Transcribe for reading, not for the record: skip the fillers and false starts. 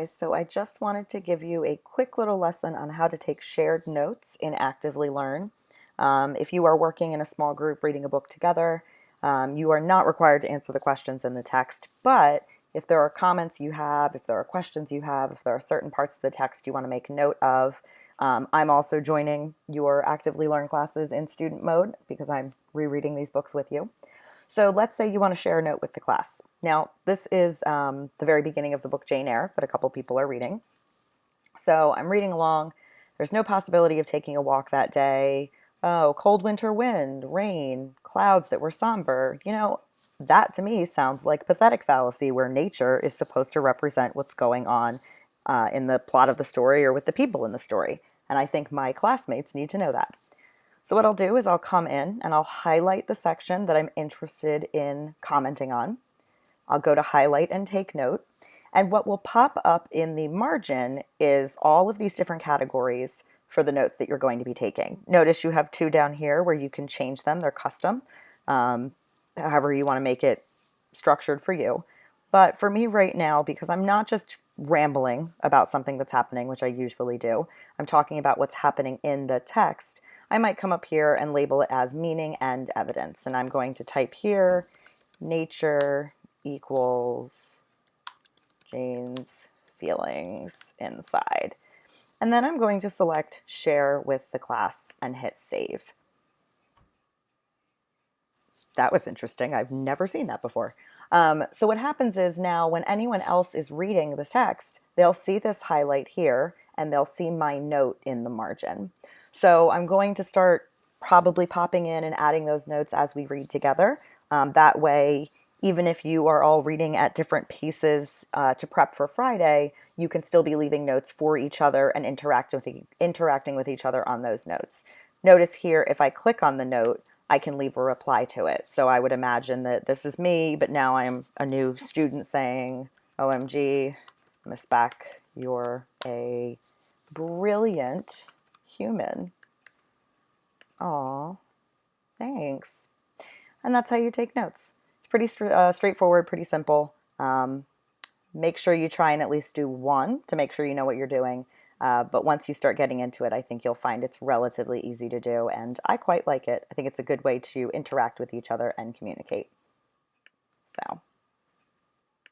So I just wanted to give you a quick little lesson on how to take shared notes in ActivelyLearn. If you are working in a small group reading a book together, you are not required to answer the questions in the text, but if there are comments you have, if there are questions you have, if there are certain parts of the text you want to make note of, I'm also joining your ActivelyLearn classes in student mode because I'm rereading these books with you. So let's say you want to share a note with the class. Now, this is the very beginning of the book Jane Eyre, but a couple people are reading. So I'm reading along. There's no possibility of taking a walk that day. Oh, cold winter wind, rain, clouds that were somber. You know, that to me sounds like pathetic fallacy where nature is supposed to represent what's going on in the plot of the story or with the people in the story. And I think my classmates need to know that. So what I'll do is I'll come in and I'll highlight the section that I'm interested in commenting on. I'll go to highlight and take note. And what will pop up in the margin is all of these different categories for the notes that you're going to be taking. Notice you have two down here where you can change them. They're custom, however you want to make it structured for you. But for me right now, because I'm not just rambling about something that's happening, which I usually do, I'm talking about what's happening in the text, I might come up here and label it as meaning and evidence. And I'm going to type here, nature equals Jane's feelings inside. And then I'm going to select share with the class and hit save. That was interesting. I've never seen that before. So what happens is now when anyone else is reading the text, they'll see this highlight here and they'll see my note in the margin. So I'm going to start probably popping in and adding those notes as we read together. That way, even if you are all reading at different pieces to prep for Friday, you can still be leaving notes for each other and interacting with each other on those notes. Notice here, if I click on the note, I can leave a reply to it. So I would imagine that this is me, but now I'm a new student saying, OMG, Miss Beck, you're a brilliant human. Aw, thanks. And that's how you take notes. It's pretty straightforward, pretty simple. Make sure you try and at least do one to make sure you know what you're doing. But once you start getting into it, I think you'll find it's relatively easy to do, and I quite like it. I think it's a good way to interact with each other and communicate. So.